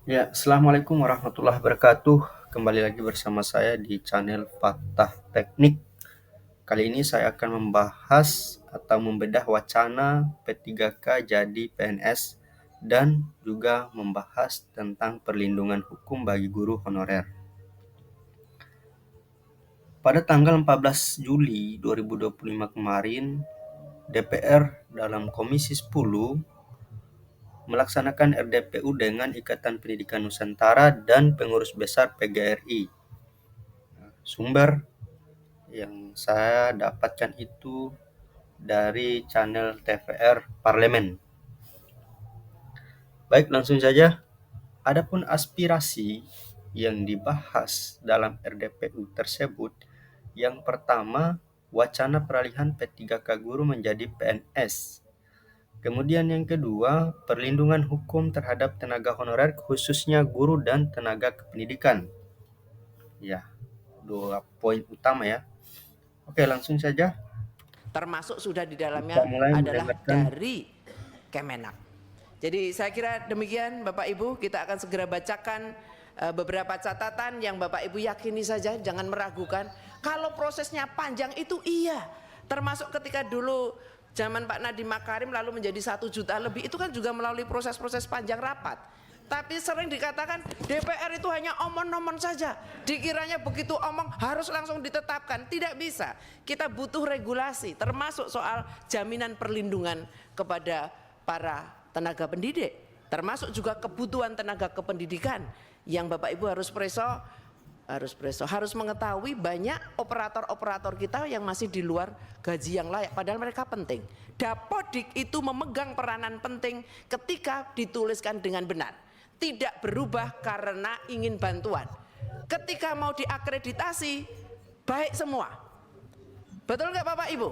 Ya, Assalamualaikum warahmatullahi wabarakatuh. Kembali lagi bersama saya di channel Fatah Teknik. Kali ini saya akan membahas atau membedah wacana P3K jadi PNS dan juga membahas tentang perlindungan hukum bagi guru honorer. Pada tanggal 14 Juli 2025 kemarin, DPR dalam Komisi 10 melaksanakan RDPU dengan Ikatan Pendidikan Nusantara dan pengurus besar PGRI. Sumber yang saya dapatkan itu dari channel TVR Parlemen. Baik, langsung saja. Adapun aspirasi yang dibahas dalam RDPU tersebut, yang pertama, wacana peralihan P3K guru menjadi PNS. Kemudian yang kedua, perlindungan hukum terhadap tenaga honorer khususnya guru dan tenaga kependidikan. Ya, dua poin utama ya. Oke, langsung saja Termasuk sudah di kita dalamnya mulai adalah mendengarkan. dari Kemenak. Jadi saya kira demikian Bapak Ibu, kita akan segera bacakan beberapa catatan yang Bapak Ibu yakini saja, jangan meragukan. Kalau prosesnya panjang itu iya, termasuk ketika dulu zaman Pak Nadiem Makarim lalu menjadi 1 juta lebih, itu kan juga melalui proses-proses panjang rapat. Tapi sering dikatakan DPR itu hanya omong-omong saja, dikiranya begitu omong harus langsung ditetapkan. Tidak bisa, kita butuh regulasi, termasuk soal jaminan perlindungan kepada para tenaga pendidik, termasuk juga kebutuhan tenaga kependidikan yang Bapak Ibu harus mengetahui banyak operator-operator kita yang masih di luar gaji yang layak, padahal mereka penting. Dapodik itu memegang peranan penting ketika dituliskan dengan benar, tidak berubah karena ingin bantuan. Ketika mau diakreditasi baik semua, betul nggak Bapak Ibu?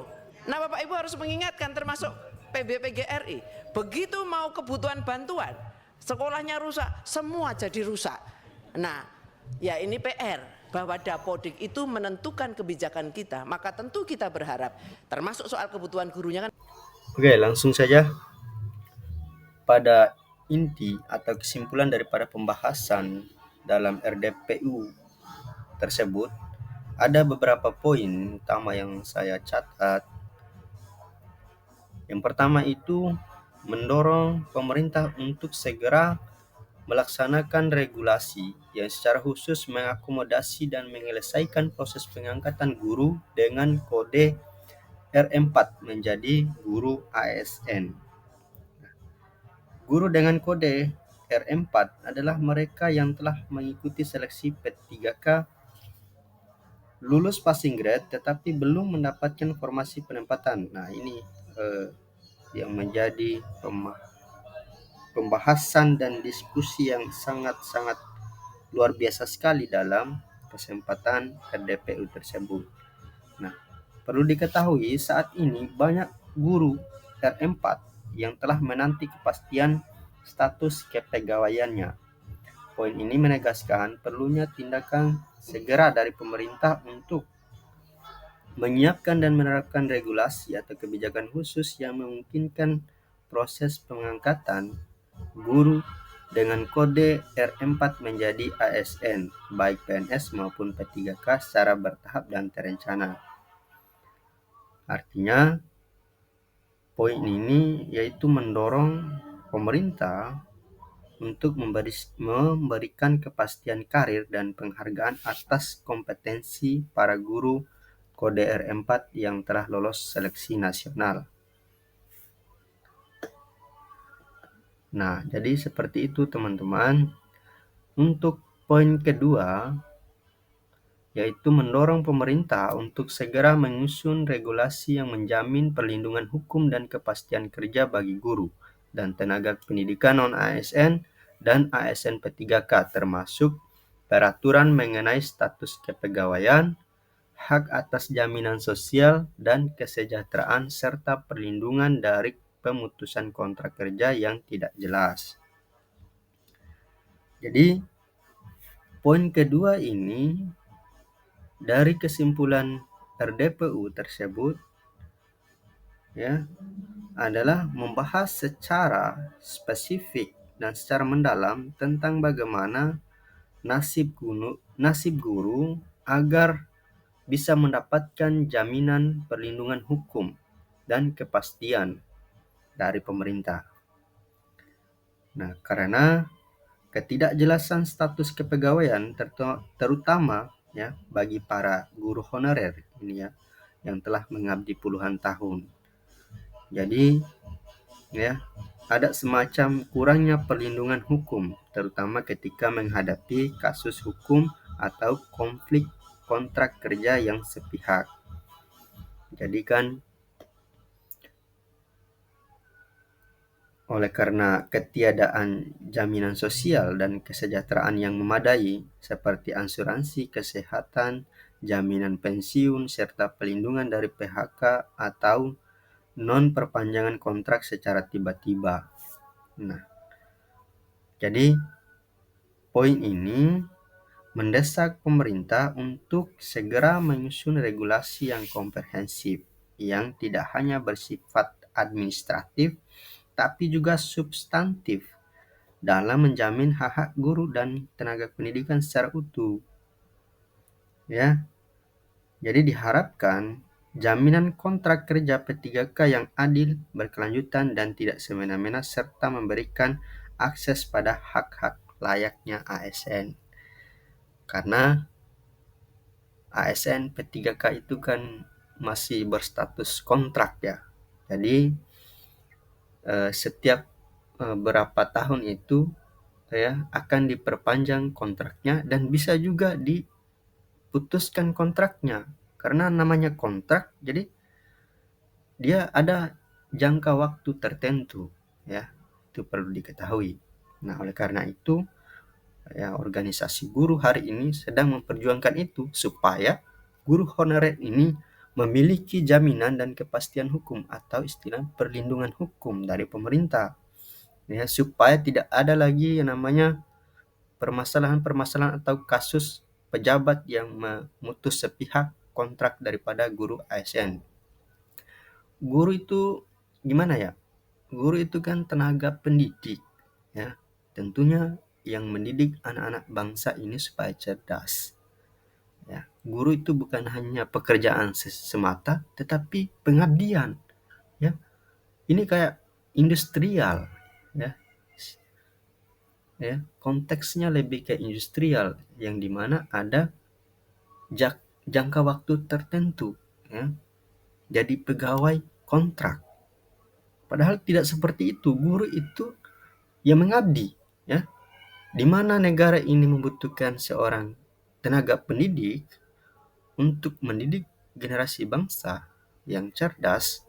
Nah Bapak Ibu harus mengingatkan, termasuk PBPGRI, begitu mau kebutuhan bantuan, sekolahnya rusak, semua jadi rusak. Nah ya ini PR, bahwa Dapodik itu menentukan kebijakan kita, maka tentu kita berharap, termasuk soal kebutuhan gurunya kan. Oke, langsung saja pada inti atau kesimpulan daripada pembahasan dalam RDPU tersebut. Ada beberapa poin utama yang saya catat. Yang pertama itu mendorong pemerintah untuk segera melaksanakan regulasi yang secara khusus mengakomodasi dan menyelesaikan proses pengangkatan guru dengan kode R4 menjadi guru ASN. Guru dengan kode R4 adalah mereka yang telah mengikuti seleksi P3K, lulus passing grade tetapi belum mendapatkan formasi penempatan. Nah, ini yang menjadi pembahasan dan diskusi yang sangat-sangat luar biasa sekali dalam kesempatan RDPU tersebut. Nah, perlu diketahui saat ini banyak guru R4 yang telah menanti kepastian status kepegawaiannya. Poin ini menegaskan perlunya tindakan segera dari pemerintah untuk menyiapkan dan menerapkan regulasi atau kebijakan khusus yang memungkinkan proses pengangkatan guru dengan kode R4 menjadi ASN, baik PNS maupun P3K secara bertahap dan terencana. Artinya, poin ini yaitu mendorong pemerintah untuk memberikan kepastian karir dan penghargaan atas kompetensi para guru kode R4 yang telah lolos seleksi nasional. Nah, jadi seperti itu teman-teman. Untuk poin kedua, yaitu mendorong pemerintah untuk segera menyusun regulasi yang menjamin perlindungan hukum dan kepastian kerja bagi guru dan tenaga pendidikan non-ASN dan ASN P3K, termasuk peraturan mengenai status kepegawaian, hak atas jaminan sosial dan kesejahteraan, serta perlindungan dari pemutusan kontrak kerja yang tidak jelas. Jadi, poin kedua ini dari kesimpulan RDPU tersebut ya adalah membahas secara spesifik dan secara mendalam tentang bagaimana nasib guru agar bisa mendapatkan jaminan perlindungan hukum dan kepastian dari pemerintah. Nah, karena ketidakjelasan status kepegawaian terutama ya bagi para guru honorer ini ya yang telah mengabdi puluhan tahun. Jadi ya ada semacam kurangnya perlindungan hukum terutama ketika menghadapi kasus hukum atau konflik kontrak kerja yang sepihak. Jadi kan oleh karena ketiadaan jaminan sosial dan kesejahteraan yang memadai seperti asuransi kesehatan, jaminan pensiun, serta pelindungan dari PHK atau non perpanjangan kontrak secara tiba-tiba. Nah, jadi poin ini mendesak pemerintah untuk segera menyusun regulasi yang komprehensif yang tidak hanya bersifat administratif tapi juga substantif dalam menjamin hak-hak guru dan tenaga pendidikan secara utuh. Ya, jadi diharapkan jaminan kontrak kerja P3K yang adil, berkelanjutan dan tidak semena-mena serta memberikan akses pada hak-hak layaknya ASN. Karena ASN P3K itu kan masih berstatus kontrak ya. Jadi setiap berapa tahun itu ya akan diperpanjang kontraknya dan bisa juga diputuskan kontraknya karena namanya kontrak jadi dia ada jangka waktu tertentu ya itu perlu diketahui. Nah oleh karena itu ya organisasi guru hari ini sedang memperjuangkan itu supaya guru honorer ini memiliki jaminan dan kepastian hukum atau istilah perlindungan hukum dari pemerintah ya supaya tidak ada lagi yang namanya permasalahan-permasalahan atau kasus pejabat yang memutus sepihak kontrak daripada guru ASN. Guru itu gimana ya? Guru itu kan tenaga pendidik ya. Tentunya yang mendidik anak-anak bangsa ini supaya cerdas. Ya, guru itu bukan hanya pekerjaan semata tetapi pengabdian ya. Ini kayak industrial ya. Ya, konteksnya lebih ke industrial yang dimana ada jangka waktu tertentu ya, jadi pegawai kontrak. Padahal tidak seperti itu. Guru itu yang mengabdi ya. Di mana negara ini membutuhkan seorang tenaga pendidik untuk mendidik generasi bangsa yang cerdas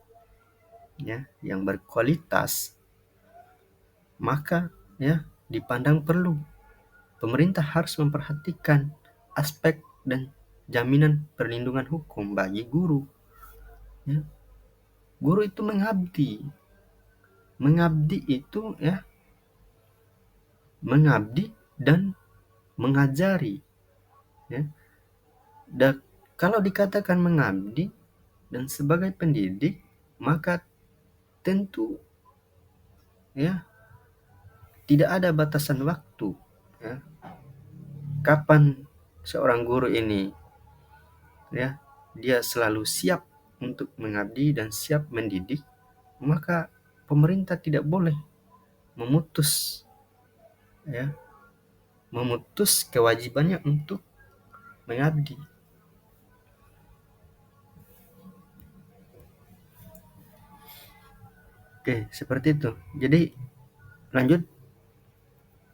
ya, yang berkualitas, maka ya dipandang perlu pemerintah harus memperhatikan aspek dan jaminan perlindungan hukum bagi guru. Ya. Guru itu mengabdi. Mengabdi itu ya mengabdi dan mengajari. Ya. Dan kalau dikatakan mengabdi dan sebagai pendidik, maka tentu ya tidak ada batasan waktu. Ya. Kapan seorang guru ini ya dia selalu siap untuk mengabdi dan siap mendidik, maka pemerintah tidak boleh memutus ya memutus kewajibannya untuk mengabdi. Oke, seperti itu. Jadi lanjut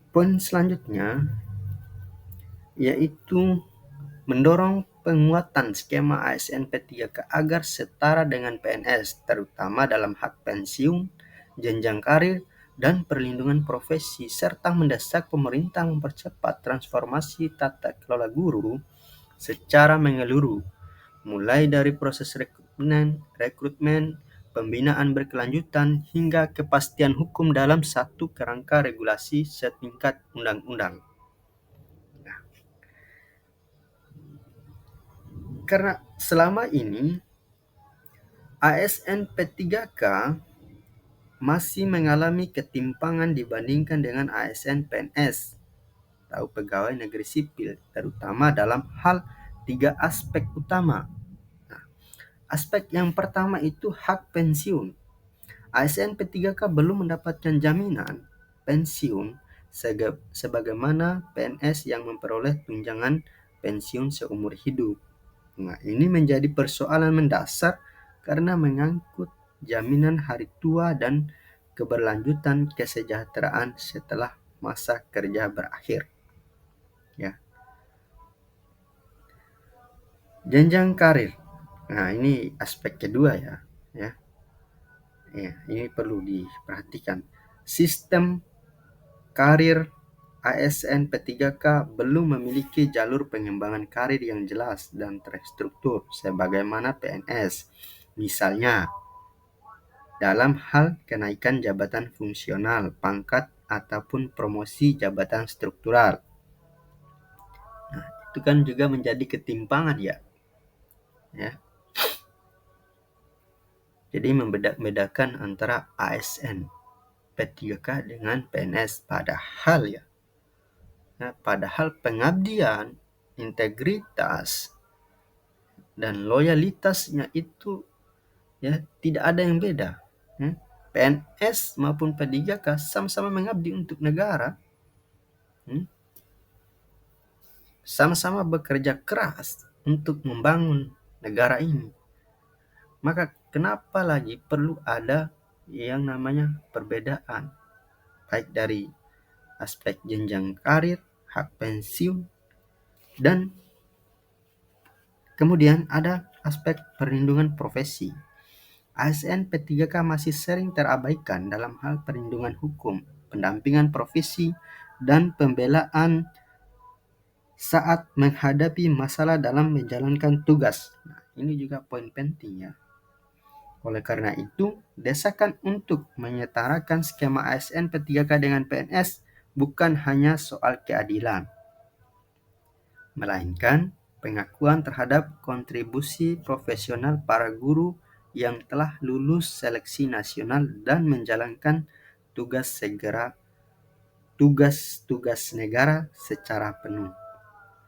poin selanjutnya yaitu mendorong penguatan skema ASN P3K agar setara dengan PNS, terutama dalam hak pensiun, jenjang karir, dan perlindungan profesi, serta mendesak pemerintah mempercepat transformasi tata kelola guru secara menyeluruh, mulai dari proses rekrutmen, pembinaan berkelanjutan, hingga kepastian hukum dalam satu kerangka regulasi setingkat undang-undang. Karena selama ini ASN P3K masih mengalami ketimpangan dibandingkan dengan ASN PNS atau pegawai negeri sipil, terutama dalam hal 3 aspek utama. Nah, aspek yang pertama itu hak pensiun. ASN P3K belum mendapatkan jaminan pensiun sebagaimana PNS yang memperoleh tunjangan pensiun seumur hidup. Nah, ini menjadi persoalan mendasar karena mengangkut jaminan hari tua dan keberlanjutan kesejahteraan setelah masa kerja berakhir. Ya, jenjang karir. Nah, ini aspek kedua ya. Ya, ini perlu diperhatikan. Sistem karir ASN P3K belum memiliki jalur pengembangan karir yang jelas dan terstruktur sebagaimana PNS. Misalnya, dalam hal kenaikan jabatan fungsional, pangkat, ataupun promosi jabatan struktural. Nah, itu kan juga menjadi ketimpangan ya. Jadi membedakan antara ASN P3K dengan PNS padahal pengabdian, integritas, dan loyalitasnya itu ya tidak ada yang beda. PNS maupun P3K sama-sama mengabdi untuk negara, sama-sama bekerja keras untuk membangun negara ini. Maka kenapa lagi perlu ada yang namanya perbedaan, baik dari aspek jenjang karir, hak pensiun, dan kemudian ada aspek perlindungan profesi. ASN P3K masih sering terabaikan dalam hal perlindungan hukum, pendampingan profesi, dan pembelaan saat menghadapi masalah dalam menjalankan tugas. Nah, ini juga poin penting ya. Oleh karena itu, desakan untuk menyetarakan skema ASN P3K dengan PNS bukan hanya soal keadilan, melainkan pengakuan terhadap kontribusi profesional para guru yang telah lulus seleksi nasional dan menjalankan tugas negara secara penuh.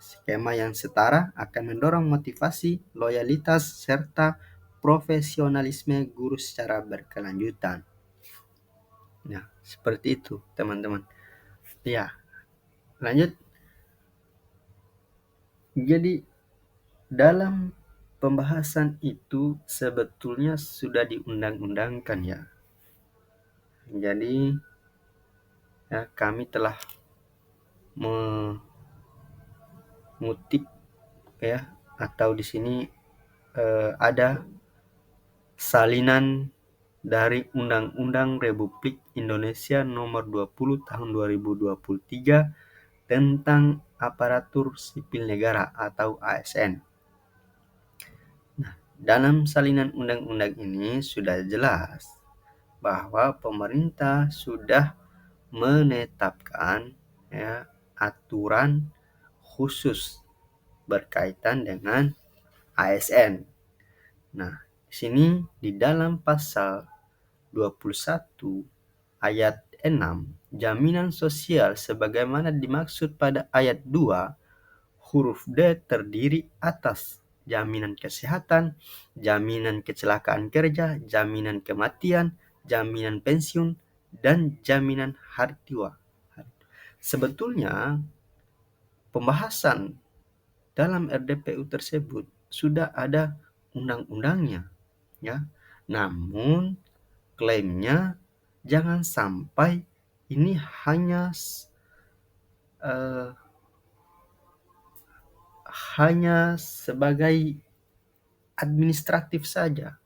Skema yang setara akan mendorong motivasi, loyalitas, serta profesionalisme guru secara berkelanjutan. Nah, seperti itu teman-teman. Ya, lanjut. Jadi dalam pembahasan itu sebetulnya sudah diundang-undangkan ya. Jadi ya, kami telah mengutip ya, atau di sini ada salinan dari Undang-Undang Republik Indonesia Nomor 20 Tahun 2023 tentang Aparatur Sipil Negara atau ASN. Nah, dalam salinan undang-undang ini sudah jelas bahwa pemerintah sudah menetapkan ya, aturan khusus berkaitan dengan ASN. Nah, di sini di dalam pasal 21 ayat 6, jaminan sosial sebagaimana dimaksud pada ayat 2 huruf D terdiri atas jaminan kesehatan, jaminan kecelakaan kerja, jaminan kematian, jaminan pensiun, dan jaminan hari tua. Sebetulnya pembahasan dalam RDPU tersebut sudah ada undang-undangnya ya. Namun klaimnya jangan sampai ini hanya sebagai administratif saja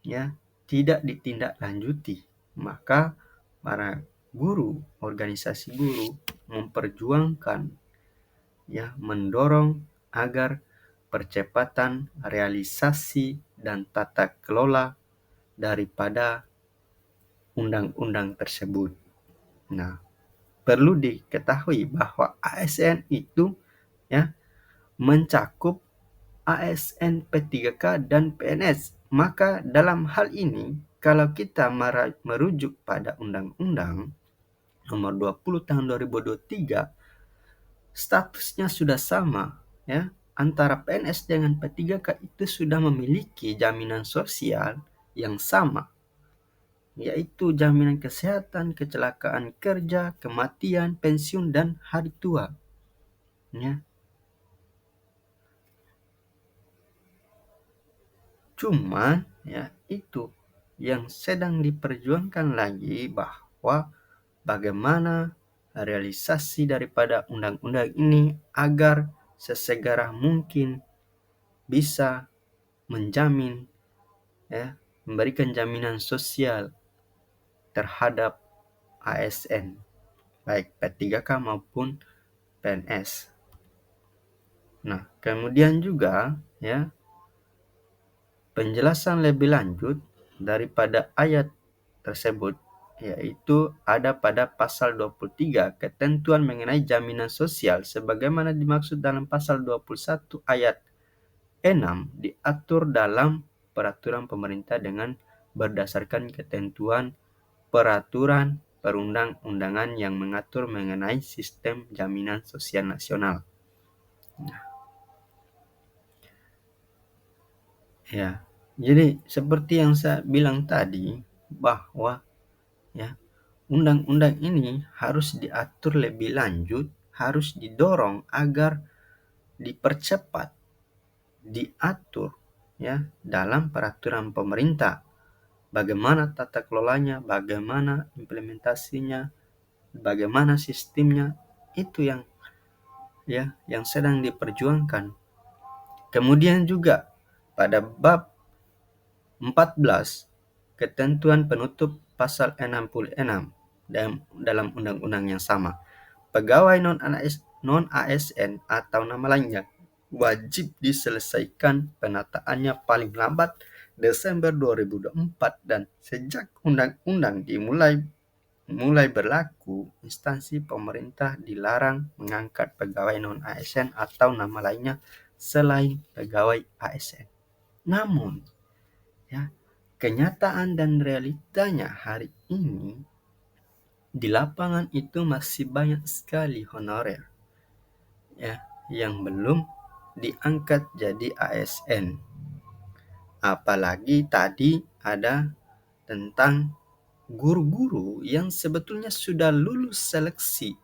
ya, tidak ditindaklanjuti. Maka para guru, organisasi guru memperjuangkan ya, mendorong agar percepatan realisasi dan tata kelola daripada undang-undang tersebut. Nah, perlu diketahui bahwa ASN itu ya mencakup ASN P3K dan PNS. Maka dalam hal ini kalau kita merujuk pada Undang-Undang Nomor 20 Tahun 2023, statusnya sudah sama, ya. Antara PNS dengan P3K itu sudah memiliki jaminan sosial yang sama, yaitu jaminan kesehatan, kecelakaan kerja, kematian, pensiun, dan hari tua. Ya. Cuman ya itu yang sedang diperjuangkan lagi, bahwa bagaimana realisasi daripada undang-undang ini agar sesegera mungkin bisa menjamin, ya, memberikan jaminan sosial terhadap ASN, baik P3K maupun PNS. Nah, kemudian juga ya, penjelasan lebih lanjut daripada ayat tersebut, yaitu ada pada pasal 23 ketentuan mengenai jaminan sosial sebagaimana dimaksud dalam pasal 21 ayat 6 diatur dalam peraturan pemerintah dengan berdasarkan ketentuan peraturan perundang-undangan yang mengatur mengenai sistem jaminan sosial nasional. Ya, jadi seperti yang saya bilang tadi, bahwa ya, undang-undang ini harus diatur lebih lanjut, harus didorong agar dipercepat, diatur ya dalam peraturan pemerintah. Bagaimana tata kelolanya, bagaimana implementasinya, bagaimana sistemnya, itu yang sedang diperjuangkan. Kemudian juga pada bab 14 ketentuan penutup pasal 66 dalam undang-undang yang sama. Pegawai non-ASN atau nama lainnya wajib diselesaikan penataannya paling lambat Desember 2024, dan sejak undang-undang mulai berlaku, instansi pemerintah dilarang mengangkat pegawai non-ASN atau nama lainnya selain pegawai ASN. Namun, ya, kenyataan dan realitanya hari ini di lapangan itu masih banyak sekali honorer ya yang belum diangkat jadi ASN. Apalagi tadi ada tentang guru-guru yang sebetulnya sudah lulus seleksi,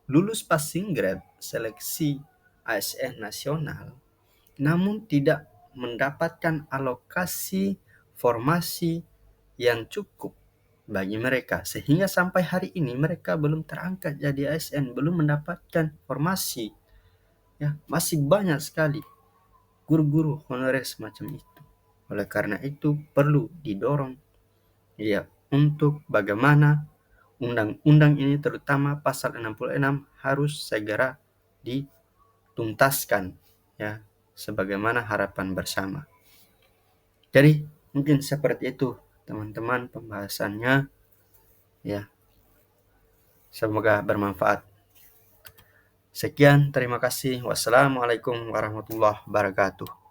lulus passing grade seleksi ASN nasional, namun tidak mendapatkan alokasi formasi yang cukup bagi mereka, sehingga sampai hari ini mereka belum terangkat jadi ASN, belum mendapatkan formasi. Ya, masih banyak sekali guru-guru honorer semacam itu. Oleh karena itu perlu didorong ya untuk bagaimana undang-undang ini, terutama pasal 66, harus segera dituntaskan ya sebagaimana harapan bersama. Jadi mungkin seperti itu teman-teman pembahasannya ya. Semoga bermanfaat. Sekian, terima kasih. Wassalamualaikum warahmatullahi wabarakatuh.